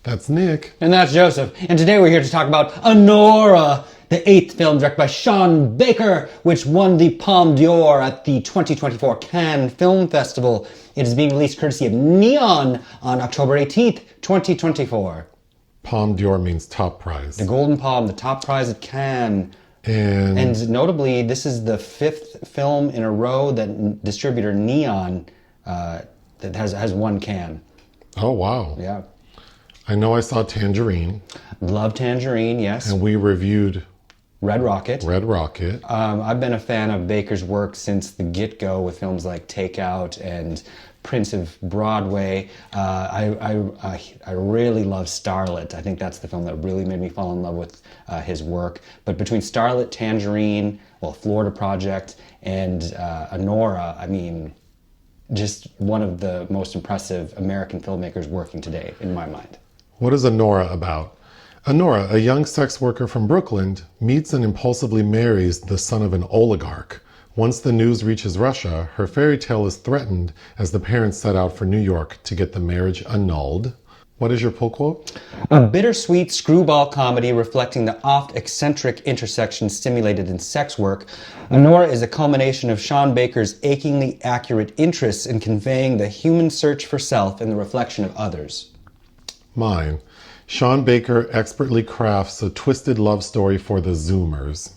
That's Nick. And that's Joseph. And today we're here to talk about Anora, the 8th film directed by Sean Baker, which won the Palme d'Or at the 2024 Cannes Film Festival. It is being released courtesy of Neon on October 18th, 2024. Palme d'Or means top prize. The Golden Palm, the top prize at Cannes. And notably, this is the 5th film in a row that distributor Neon that has won Cannes. Oh, wow. Yeah. I know I saw Tangerine. Love Tangerine, yes. And we reviewed Red Rocket. I've been a fan of Baker's work since the get-go with films like Takeout and Prince of Broadway. I really love Starlet. I think that's the film that really made me fall in love with his work. But between Starlet, Tangerine, Florida Project, and Anora, I mean, just one of the most impressive American filmmakers working today, in my mind. What is Anora about? Anora, a young sex worker from Brooklyn, meets and impulsively marries the son of an oligarch. Once the news reaches Russia, her fairy tale is threatened as the parents set out for New York to get the marriage annulled. What is your pull quote? A bittersweet screwball comedy reflecting the oft-eccentric intersections stimulated in sex work, Anora is a culmination of Sean Baker's achingly accurate interests in conveying the human search for self and the reflection of others. Mine. Sean Baker expertly crafts a twisted love story for the Zoomers.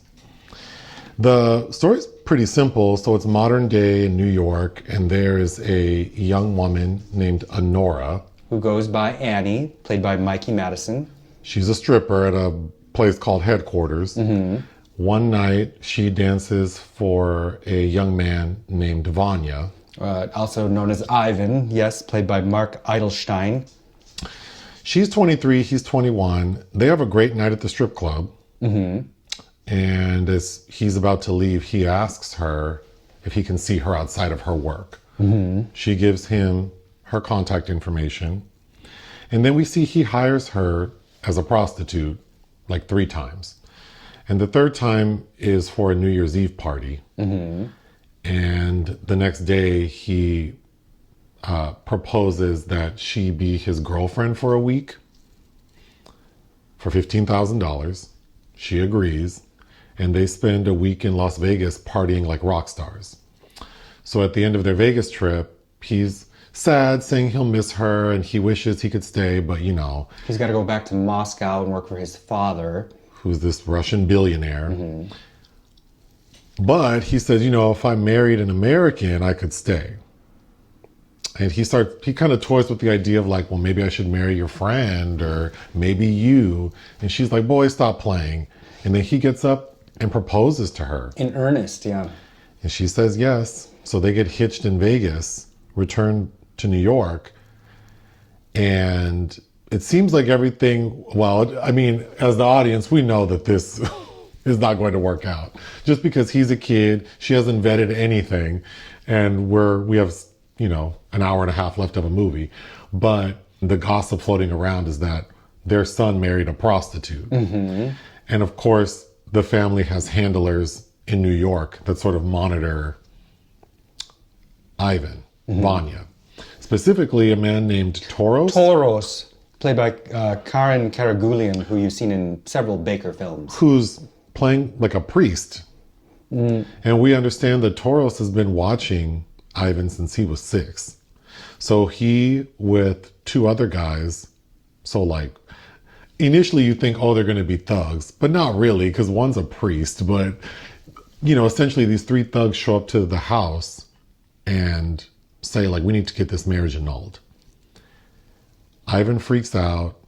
The story's pretty simple. So it's modern day in New York, and there is a young woman named Anora, who goes by Annie, played by Mikey Madison. She's a stripper at a place called Headquarters. Mm-hmm. One night, she dances for a young man named Vanya. Also known as Ivan, yes, played by Mark Eydelshteyn. She's 23, he's 21. They have a great night at the strip club. Mm-hmm. And as he's about to leave, he asks her if he can see her outside of her work. Mm-hmm. She gives him her contact information. And then we see he hires her as a prostitute like 3 times. And the 3rd time is for a New Year's Eve party. Mm-hmm. And the next day he proposes that she be his girlfriend for a week for $15,000. She agrees. And they spend a week in Las Vegas partying like rock stars. So at the end of their Vegas trip, he's sad, saying he'll miss her and he wishes he could stay, but he's got to go back to Moscow and work for his father, who's this Russian billionaire. Mm-hmm. But he says, if I married an American, I could stay. And he kind of toys with the idea of like, well, maybe I should marry your friend or maybe you. And she's like, boy, stop playing. And then he gets up and proposes to her. In earnest, yeah. And she says yes. So they get hitched in Vegas, return to New York. And it seems like everything, as the audience, we know that this is not going to work out. Just because he's a kid, she hasn't vetted anything. And we have an hour and a half left of a movie. But the gossip floating around is that their son married a prostitute. Mm-hmm. And of course, the family has handlers in New York that sort of monitor Ivan, mm-hmm. Vanya. Specifically, a man named Toros. Toros, played by Karren Karagulian, who you've seen in several Baker films. Who's playing like a priest. Mm. And we understand that Toros has been watching Ivan since he was 6. So he, with 2 other guys, initially you think, they're going to be thugs, but not really, because one's a priest. But, essentially these 3 thugs show up to the house and say, we need to get this marriage annulled. Ivan freaks out.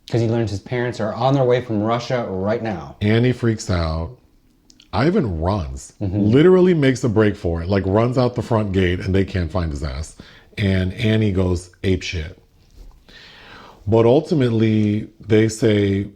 Because he learns his parents are on their way from Russia right now. Annie freaks out. Ivan runs, mm-hmm. literally makes a break for it, runs out the front gate and they can't find his ass. And Annie goes apeshit. But ultimately, they say,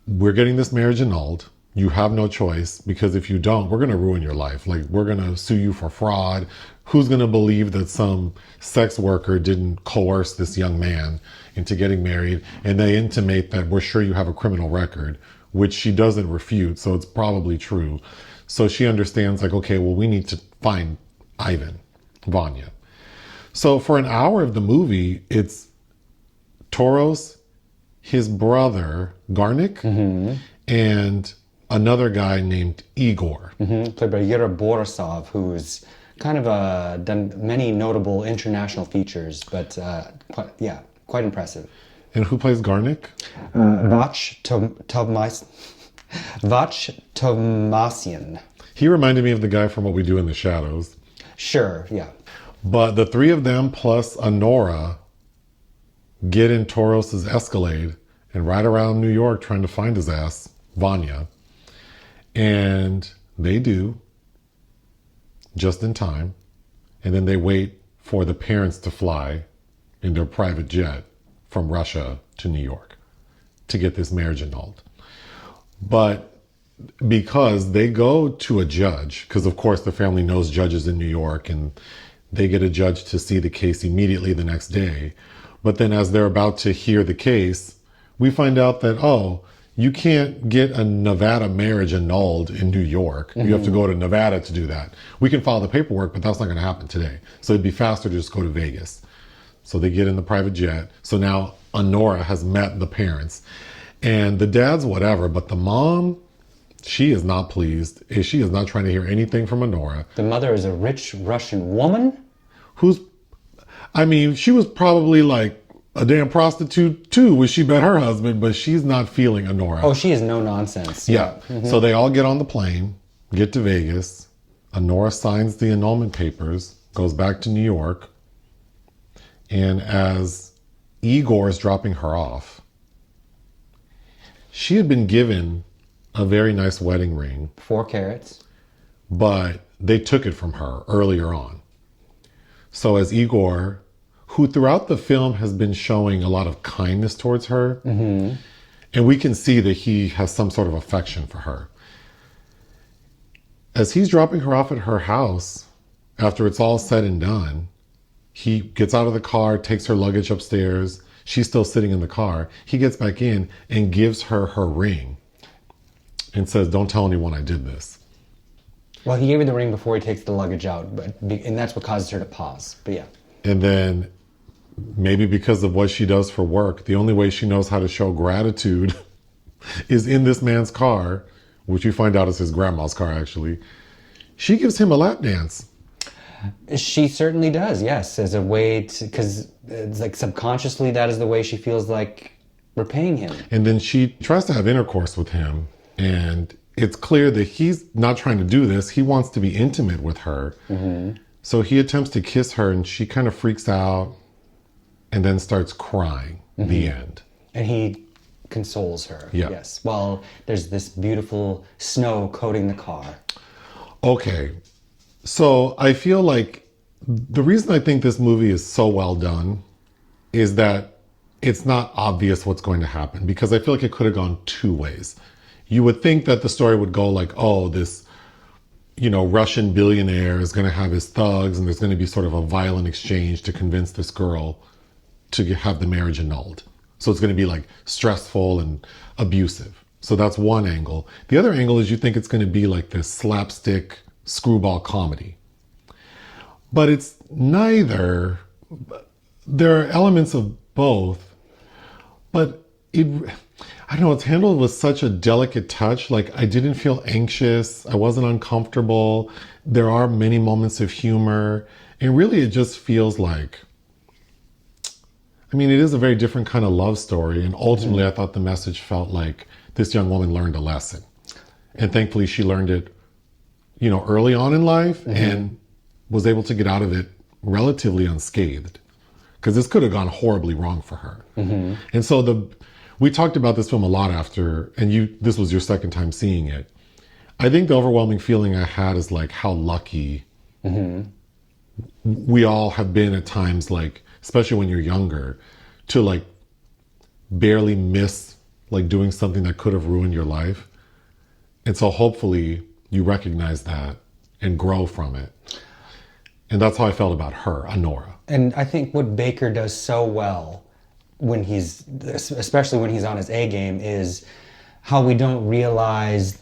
we're getting this marriage annulled. You have no choice, because if you don't, we're going to ruin your life. We're going to sue you for fraud. Who's going to believe that some sex worker didn't coerce this young man into getting married? And they intimate that we're sure you have a criminal record, which she doesn't refute, so it's probably true. So she understands, okay, well, we need to find Ivan, Vanya. So for an hour of the movie, it's Toros, his brother, Garnick, and another guy named Igor. Played by Yura Borisov, who's kind of done many notable international features, but quite impressive. And who plays Garnick? Vache Tovmasyan. He reminded me of the guy from What We Do in the Shadows. Sure, yeah. But the three of them plus Anora get in Toros's Escalade and ride around New York trying to find his ass, Vanya. And they do, just in time. And then they wait for the parents to fly in their private jet from Russia to New York to get this marriage annulled. But because they go to a judge, because of course the family knows judges in New York, and they get a judge to see the case immediately the next day. But then as they're about to hear the case, we find out that, oh, you can't get a Nevada marriage annulled in New York. You have to go to Nevada to do that. We can file the paperwork, but that's not going to happen today. So it'd be faster to just go to Vegas. So they get in the private jet. So now Anora has met the parents. And the dad's whatever, but the mom, she is not pleased. She is not trying to hear anything from Anora. The mother is a rich Russian woman? She was probably like a damn prostitute too when she met her husband, but she's not feeling Anora. Oh, she is no nonsense. Yeah. So they all get on the plane, get to Vegas. Anora signs the annulment papers, goes back to New York. And as Igor is dropping her off, she had been given a very nice wedding ring. 4 carats. But they took it from her earlier on. So as Igor, who throughout the film has been showing a lot of kindness towards her, and we can see that he has some sort of affection for her. As he's dropping her off at her house, after it's all said and done, he gets out of the car, takes her luggage upstairs. She's still sitting in the car. He gets back in and gives her her ring and says, "Don't tell anyone I did this." Well, he gave her the ring before he takes the luggage out, and that's what causes her to pause. But yeah. And then maybe because of what she does for work, the only way she knows how to show gratitude is in this man's car, which you find out is his grandma's car, actually. She gives him a lap dance. She certainly does, yes, as a way to, because it's like subconsciously that is the way she feels like repaying him. And then she tries to have intercourse with him, and it's clear that he's not trying to do this. He wants to be intimate with her. So he attempts to kiss her, and she kind of freaks out and then starts crying. The end. And he consoles her. Yeah. Yes. While there's this beautiful snow coating the car. Okay. So I feel like the reason I think this movie is so well done is that it's not obvious what's going to happen, because I feel like it could have gone 2 ways. You would think that the story would go like, oh, this, Russian billionaire is going to have his thugs and there's going to be sort of a violent exchange to convince this girl to have the marriage annulled. So it's going to be like stressful and abusive. So that's one angle. The other angle is you think it's going to be like this slapstick screwball comedy. But it's neither. There are elements of both, but I don't know, it's handled with such a delicate touch. Like, I didn't feel anxious. I wasn't uncomfortable. There are many moments of humor. And really, it just feels like, it is a very different kind of love story. And ultimately, I thought the message felt like this young woman learned a lesson. And thankfully, she learned it, early on in life and was able to get out of it relatively unscathed. Because this could have gone horribly wrong for her. And so we talked about this film a lot after, and this was your second time seeing it. I think the overwhelming feeling I had is like how lucky we all have been at times, like, especially when you're younger, to like barely miss like doing something that could have ruined your life. And so hopefully you recognize that and grow from it. And that's how I felt about her, Anora. And I think what Baker does so well especially when he's on his A game, is how we don't realize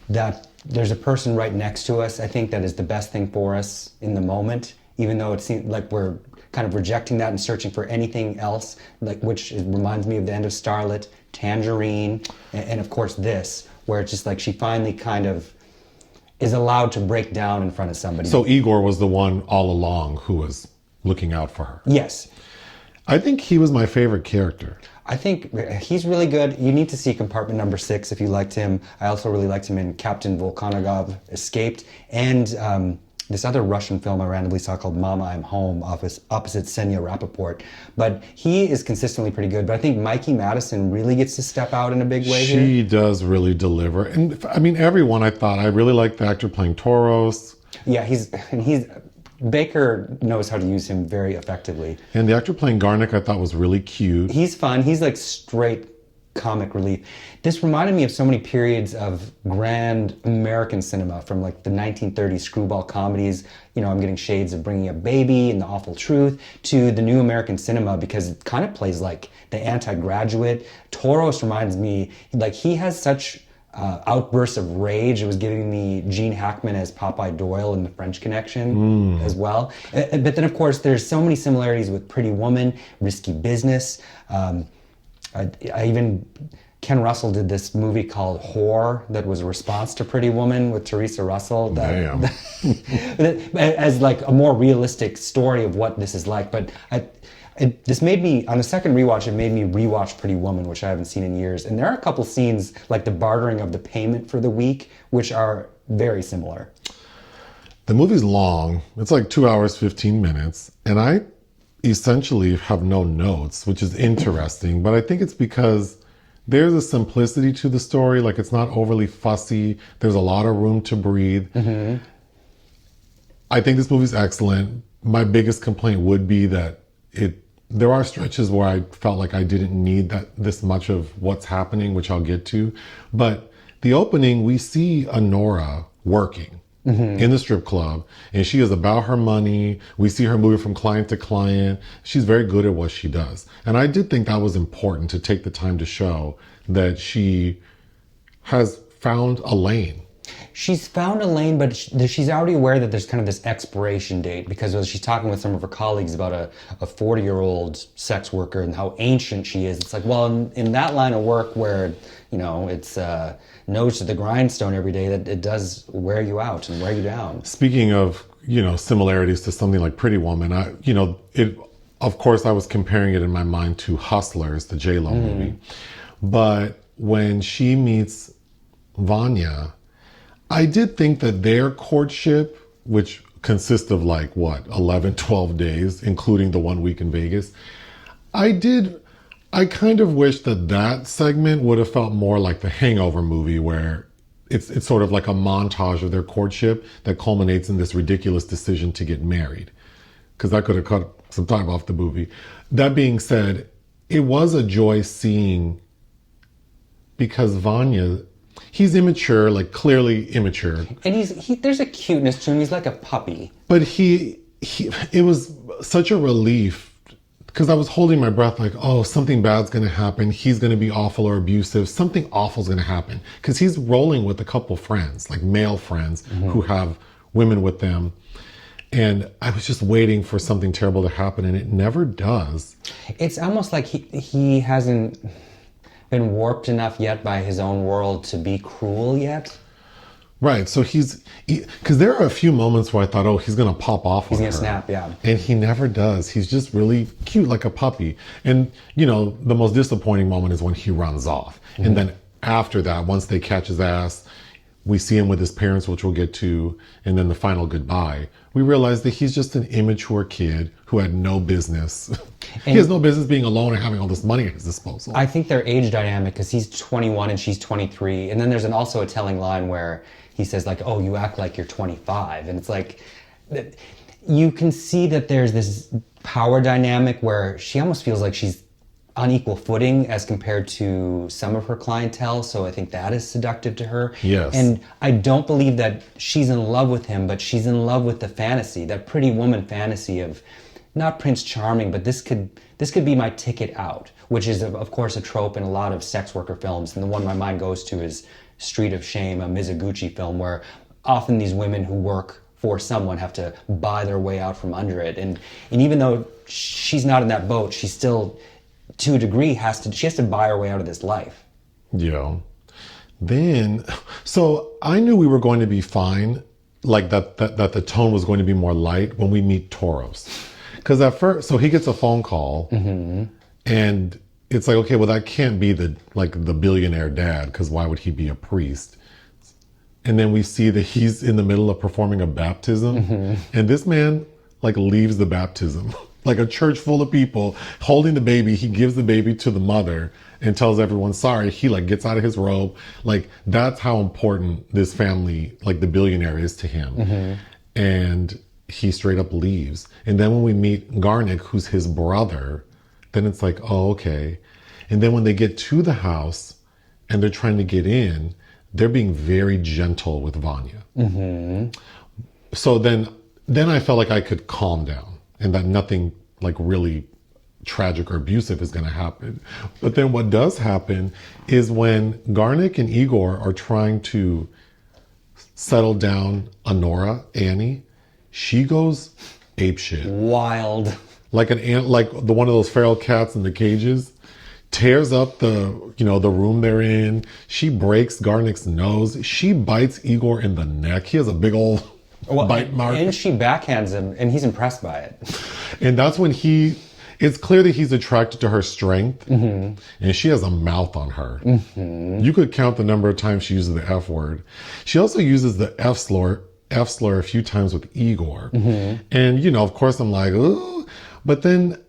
that there's a person right next to us. I think that is the best thing for us in the moment, even though it seems like we're kind of rejecting that and searching for anything else, like which reminds me of the end of Starlet, Tangerine, and of course this, where it's just like she finally kind of is allowed to break down in front of somebody. So Igor was the one all along who was looking out for her. Yes. I think he was my favorite character. I think he's really good. You need to see Compartment Number 6 if you liked him. I also really liked him in Captain Volkanogov Escaped, and this other Russian film I randomly saw called Mama, I'm Home, opposite Ksenia Rappaport. But he is consistently pretty good. But I think Mikey Madison really gets to step out in a big way here. She does really deliver. And I mean, everyone I thought, I really liked the actor playing Toros. Yeah, he's Baker knows how to use him very effectively. And the actor playing Garnick I thought was really cute. He's fun. He's like straight comic relief. This reminded me of so many periods of grand American cinema, from like the 1930s screwball comedies. You know, I'm getting shades of Bringing Up Baby and The Awful Truth, to the new American cinema, because it kind of plays like The Anti-Graduate. Toros reminds me, like, he has such outbursts of rage. It was giving me Gene Hackman as Popeye Doyle in The French Connection as well. But then, of course, there's so many similarities with Pretty Woman, Risky Business. Ken Russell did this movie called Whore that was a response to Pretty Woman with Teresa Russell. Damn. As like a more realistic story of what this is like. But this made me, on a second rewatch, it made me rewatch Pretty Woman, which I haven't seen in years. And there are a couple scenes, like the bartering of the payment for the week, which are very similar. The movie's long. It's like 2 hours, 15 minutes. And I essentially have no notes, which is interesting. But I think it's because there's a simplicity to the story. Like, it's not overly fussy. There's a lot of room to breathe. Mm-hmm. I think this movie's excellent. My biggest complaint would be that there are stretches where I felt like I didn't need this much of what's happening, which I'll get to. But the opening, we see Anora working in the strip club, and she is about her money. We see her moving from client to client. She's very good at what she does. And I did think that was important, to take the time to show that she has found a lane. She's found a lane, but she's already aware that there's kind of this expiration date, because as she's talking with some of her colleagues about a 40-year-old sex worker and how ancient she is, it's like, well, in that line of work where, you know, it's nose to the grindstone every day, that it does wear you out and wear you down. Speaking of, you know, similarities to something like Pretty Woman, of course, I was comparing it in my mind to Hustlers, the J-Lo movie. But when she meets Vanya, I did think that their courtship, which consists of 11, 12 days, including the 1 week in Vegas, I kind of wish that segment would have felt more like the Hangover movie, where it's sort of like a montage of their courtship that culminates in this ridiculous decision to get married. Because that could have cut some time off the movie. That being said, it was a joy seeing, because Vanya, he's immature, like clearly immature. And there's a cuteness to him. He's like a puppy. But it was such a relief, because I was holding my breath like, oh, something bad's going to happen. He's going to be awful or abusive. Something awful's going to happen. Because he's rolling with a couple friends, like male friends who have women with them. And I was just waiting for something terrible to happen, and it never does. It's almost like he hasn't been warped enough yet by his own world to be cruel yet. Right. So because there are a few moments where I thought, oh, he's going to pop off on her. He's going to snap, yeah. And he never does. He's just really cute, like a puppy. And, you know, the most disappointing moment is when he runs off. And then after that, once they catch his ass, we see him with his parents, which we'll get to, and then the final goodbye. We realize that he's just an immature kid who had no business. He has no business being alone and having all this money at his disposal. I think their age dynamic, because he's 21 and she's 23. And then there's also a telling line where he says, like, oh, you act like you're 25. And it's like, you can see that there's this power dynamic where she almost feels like she's on equal footing as compared to some of her clientele. So I think that is seductive to her. Yes. And I don't believe that she's in love with him, but she's in love with the fantasy, that Pretty Woman fantasy of not Prince Charming, but this could be my ticket out, which is, of course, a trope in a lot of sex worker films. And the one my mind goes to is Street of Shame, a Mizoguchi film, where often these women who work for someone have to buy their way out from under it. And even though she's not in that boat, she still, to a degree, she has to buy her way out of this life. Yeah. Then, so I knew we were going to be fine, like that the tone was going to be more light when we meet Toros. Because at first, so he gets a phone call, and it's like, okay, well, that can't be the billionaire dad, because why would he be a priest? And then we see that he's in the middle of performing a baptism, and this man leaves the baptism. Like a church full of people holding the baby, he gives the baby to the mother and tells everyone sorry. He gets out of his robe. That's how important this family, the billionaire, is to him. And he straight up leaves. And then when we meet Garnick, who's his brother, then it's like, oh, okay. And then when they get to the house and they're trying to get in, they're being very gentle with Vanya. So then I felt like I could calm down and that nothing really tragic or abusive is going to happen. But then what does happen is when Garnick and Igor are trying to settle down Anora, Annie, she goes apeshit. Wild. Like an ant, like the one of those feral cats in the cages, tears up the room they're in. She breaks Garnick's nose. She bites Igor in the neck. He has a big old bite mark. And she backhands him, and he's impressed by it. And that's when it's clear that he's attracted to her strength, and she has a mouth on her. You could count the number of times she uses the F word. She also uses the F slur a few times with Igor. And, of course I'm like, ooh. But then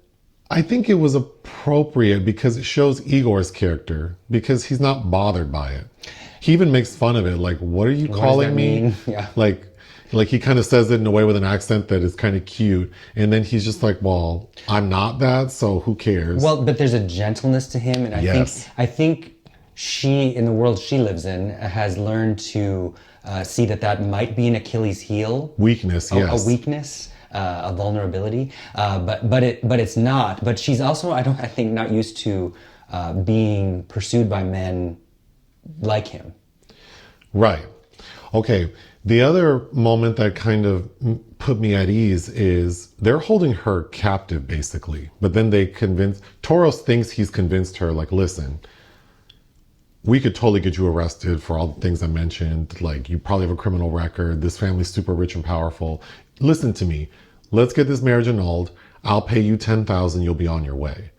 I think it was appropriate because it shows Igor's character, because he's not bothered by it. He even makes fun of it. Like, what are you calling me? Yeah. Like he kind of says it in a way with an accent that is kind of cute. And then he's just like, well, I'm not that, so who cares? Well, but there's a gentleness to him. And I think she, in the world she lives in, has learned to see that might be an Achilles heel. Weakness, yes. A weakness, a vulnerability. But it's not. But she's also, I think, not used to being pursued by men like him. Right. Okay. The other moment that kind of put me at ease is they're holding her captive, basically. But then Toros thinks he's convinced her, listen, we could totally get you arrested for all the things I mentioned. You probably have a criminal record. This family's super rich and powerful. Listen to me. Let's get this marriage annulled. I'll pay you $10,000. You'll be on your way.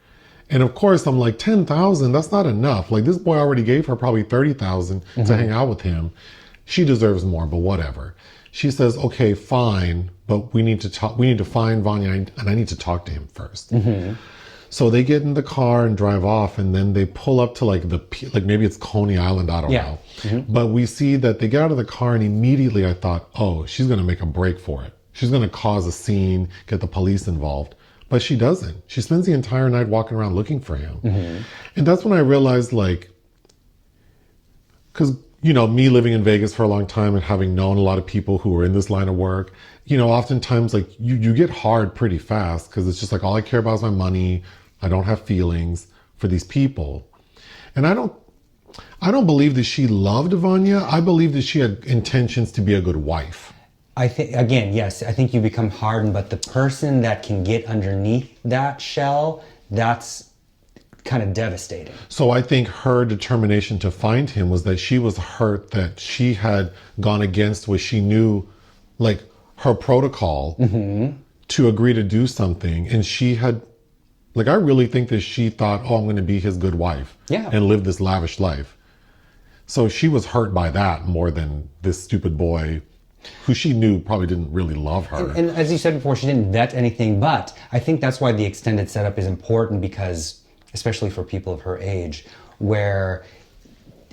And of course, I'm like, $10,000? That's not enough. This boy already gave her probably $30,000 to hang out with him. She deserves more, but whatever. She says, okay, fine, but we need to talk. We need to find Vanya, and I need to talk to him first. So they get in the car and drive off, and then they pull up to maybe it's Coney Island, I don't know. But we see that they get out of the car, and immediately I thought, oh, she's going to make a break for it. She's going to cause a scene, get the police involved. But she doesn't. She spends the entire night walking around looking for him. And that's when I realized, because me living in Vegas for a long time and having known a lot of people who are in this line of work, oftentimes you get hard pretty fast because it's just all I care about is my money. I don't have feelings for these people. And I don't believe that she loved Vanya. I believe that she had intentions to be a good wife. I think, again, yes, I think you become hardened, but the person that can get underneath that shell, that's kind of devastating. So I think her determination to find him was that she was hurt that she had gone against what she knew, her protocol to agree to do something. And she had, I really think that she thought, oh, I'm going to be his good wife and live this lavish life. So she was hurt by that more than this stupid boy who she knew probably didn't really love her. And as you said before, she didn't vet anything, but I think that's why the extended setup is important, because especially for people of her age, where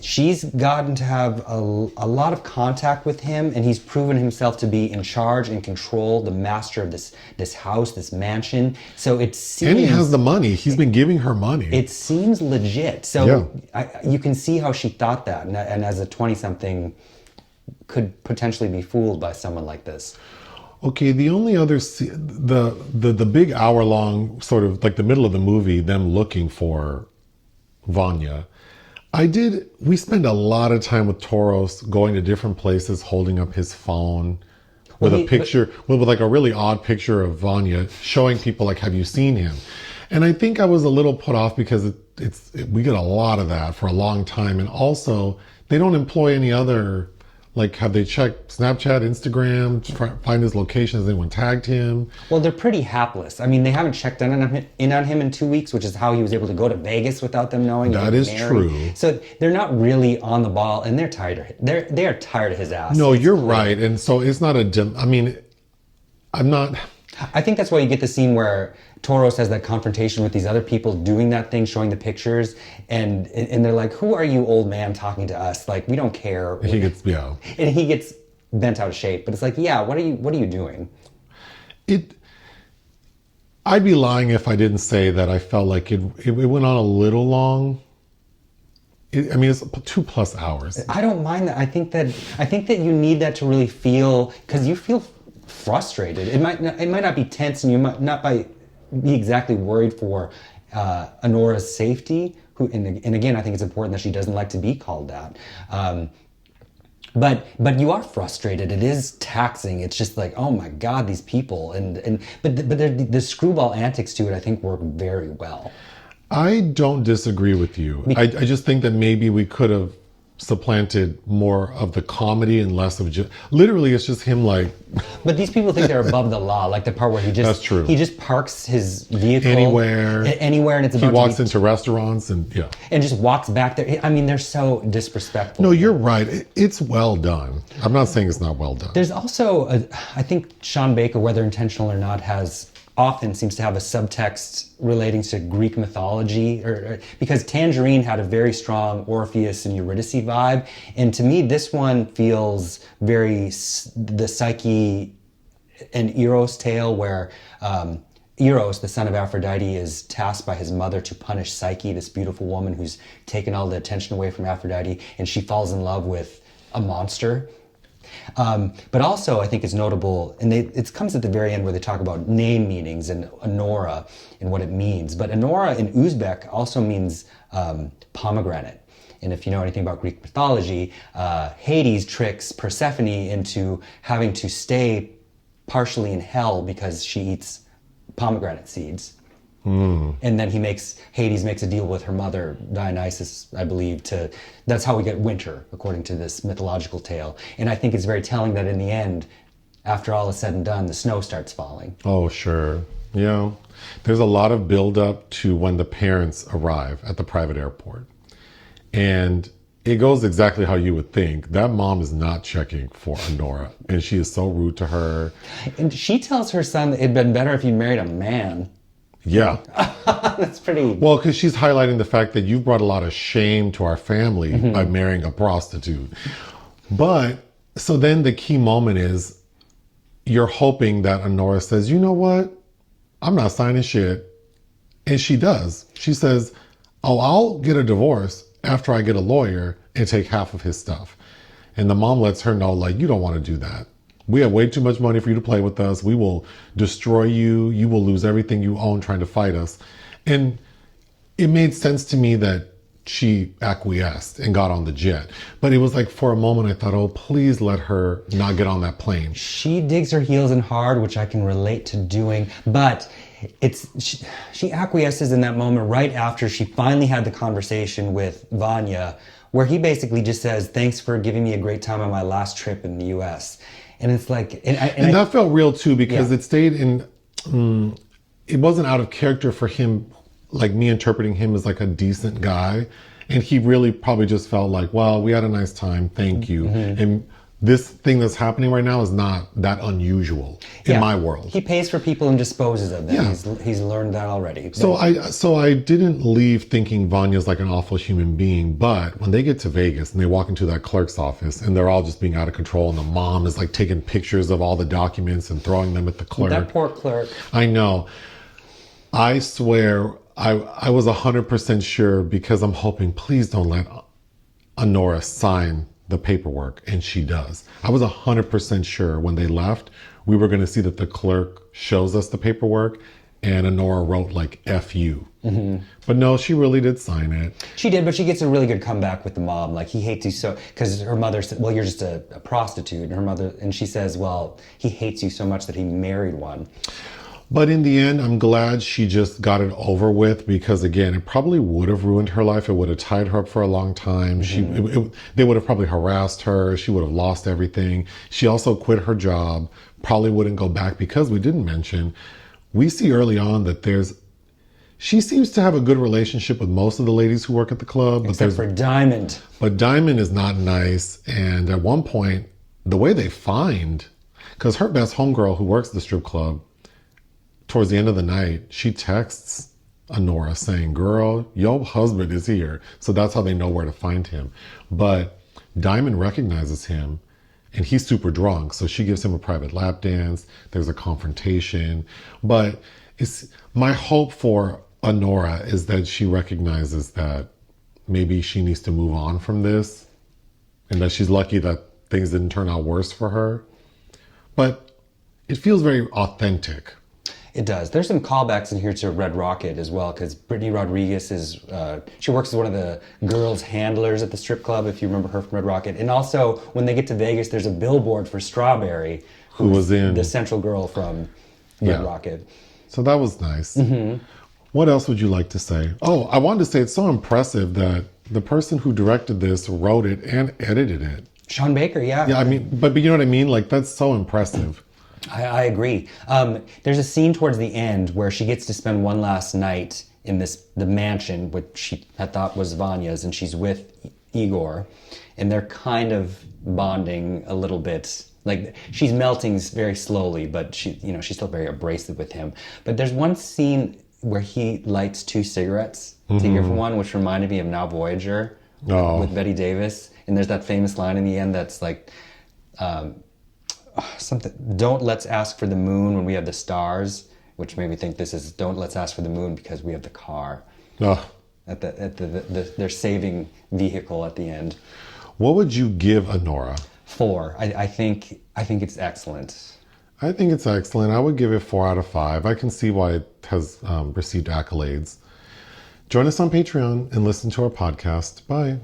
she's gotten to have a lot of contact with him, and he's proven himself to be in charge and control, the master of this house, this mansion. So it seems... And he has the money. He's been giving her money. It seems legit. So you can see how she thought that, and as a 20-something could potentially be fooled by someone like this. Okay, the only other, the big hour-long sort of, the middle of the movie, them looking for Vanya, we spend a lot of time with Toros going to different places, holding up his phone. with a picture, with like a really odd picture of Vanya showing people like, have you seen him? And I think I was a little put off because we get a lot of that for a long time. And also they don't employ any other, like, have they checked Snapchat, Instagram, find his location? Has anyone tagged him? Well, they're pretty hapless. I mean, they haven't checked in on him in 2 weeks, which is how he was able to go to Vegas without them knowing. That is true. So they're not really on the ball, and they're tired. They are tired of his ass. No, you're right. And so it's not I mean, I'm not. I think that's why you get the scene where Toros has that confrontation with these other people doing that thing, showing the pictures, and they're like, "Who are you, old man, talking to us? Like, we don't care." He gets and he gets bent out of shape. But it's like, yeah, what are you doing? I'd be lying if I didn't say that I felt like it went on a little long. I mean, it's 2+ hours. I don't mind that. I think that you need that to really feel, because you feel frustrated. It might not be tense, and you might not be exactly worried for Anora's safety. And again, I think it's important that she doesn't like to be called that. But you are frustrated. It is taxing. It's just like, oh my God, these people. But the screwball antics to it, I think, work very well. I don't disagree with you. I just think that maybe we could have supplanted more of the comedy and less of just literally it's just him like. But these people think they're above the law, like the part where That's true. He just parks his vehicle anywhere, and it's about he walks into restaurants and just walks back there. I mean, they're so disrespectful. No, you're right. It's well done. I'm not saying it's not well done. There's also I think Sean Baker, whether intentional or not, often seems to have a subtext relating to Greek mythology, or because Tangerine had a very strong Orpheus and Eurydice vibe, and to me this one feels very the Psyche and Eros tale, where Eros, the son of Aphrodite, is tasked by his mother to punish Psyche, this beautiful woman who's taken all the attention away from Aphrodite, and she falls in love with a monster. But also, I think it's notable, and it comes at the very end where they talk about name meanings and Anora and what it means. But Anora in Uzbek also means pomegranate. And if you know anything about Greek mythology, Hades tricks Persephone into having to stay partially in hell because she eats pomegranate seeds. And then Hades makes a deal with her mother, Dionysus, I believe, that's how we get winter, according to this mythological tale. And I think it's very telling that in the end, after all is said and done, the snow starts falling. Oh, sure. Yeah. There's a lot of buildup to when the parents arrive at the private airport. And it goes exactly how you would think. That mom is not checking for Anora, and she is so rude to her. And she tells her son that it'd been better if you'd married a man. Yeah. That's pretty... Well, because she's highlighting the fact that you brought a lot of shame to our family by marrying a prostitute. But, so then the key moment is you're hoping that Anora says, you know what? I'm not signing shit. And she does. She says, oh, I'll get a divorce after I get a lawyer and take half of his stuff. And the mom lets her know, like, you don't want to do that. We have way too much money for you to play with us. We will destroy you. You will lose everything you own trying to fight us. And it made sense to me that she acquiesced and got on the jet. But it was like, for a moment, I thought, oh, please let her not get on that plane. She digs her heels in hard, which I can relate to doing. But she acquiesces in that moment right after she finally had the conversation with Vanya, where he basically just says, thanks for giving me a great time on my last trip in the U.S., and it's like... And that felt real, too, because it stayed in... it wasn't out of character for him, like me interpreting him as like a decent guy. And he really probably just felt like, well, we had a nice time. Thank you. And this thing that's happening right now is not that unusual in my world. He pays for people and disposes of them. Yeah. He's learned that already. So I didn't leave thinking Vanya's like an awful human being, but when they get to Vegas and they walk into that clerk's office and they're all just being out of control and the mom is like taking pictures of all the documents and throwing them at the clerk. That poor clerk. I know. I swear I was 100% sure, because I'm hoping, please don't let Anora sign the paperwork, and she does. I was 100% sure when they left, we were going to see that the clerk shows us the paperwork and Anora wrote like F you. But no, she really did sign it. She did, but she gets a really good comeback with the mom. Like, he hates you so, because her mother said, well, you're just a prostitute. And her mother, and she says, well, he hates you so much that he married one. But in the end, I'm glad she just got it over with, because again, it probably would have ruined her life. It would have tied her up for a long time. They would have probably harassed her. She would have lost everything. She also quit her job, probably wouldn't go back, because we didn't mention, we see early on that she seems to have a good relationship with most of the ladies who work at the club. Except for Diamond. But Diamond is not nice. And at one point, the way they find, because her best homegirl who works at the strip club, towards the end of the night, she texts Anora saying, girl, your husband is here. So that's how they know where to find him. But Diamond recognizes him, and he's super drunk. So she gives him a private lap dance. There's a confrontation. But my hope for Anora is that she recognizes that maybe she needs to move on from this, and that she's lucky that things didn't turn out worse for her. But it feels very authentic. It does. There's some callbacks in here to Red Rocket as well, because Brittany Rodriguez she works as one of the girls' handlers at the strip club, if you remember her from Red Rocket. And also, when they get to Vegas, there's a billboard for Strawberry, who was in the central girl from Red Rocket. So that was nice. What else would you like to say? Oh, I wanted to say it's so impressive that the person who directed this wrote it and edited it. Sean Baker, yeah. Yeah, I mean, but you know what I mean? Like, that's so impressive. I agree. There's a scene towards the end where she gets to spend one last night in the mansion, which she had thought was Vanya's, and she's with Igor, and they're kind of bonding a little bit. Like, she's melting very slowly, but she's still very abrasive with him. But there's one scene where he lights 2 cigarettes to hear from one, which reminded me of Now Voyager with Betty Davis. And there's that famous line in the end that's like, something, don't let's ask for the moon when we have the stars, which made me think this is don't let's ask for the moon because we have the car. At their saving vehicle at the end. What would you give Anora? 4. I think it's excellent. I think it's excellent. I would give it 4 out of 5. I can see why it has received accolades. Join us on Patreon and listen to our podcast. Bye.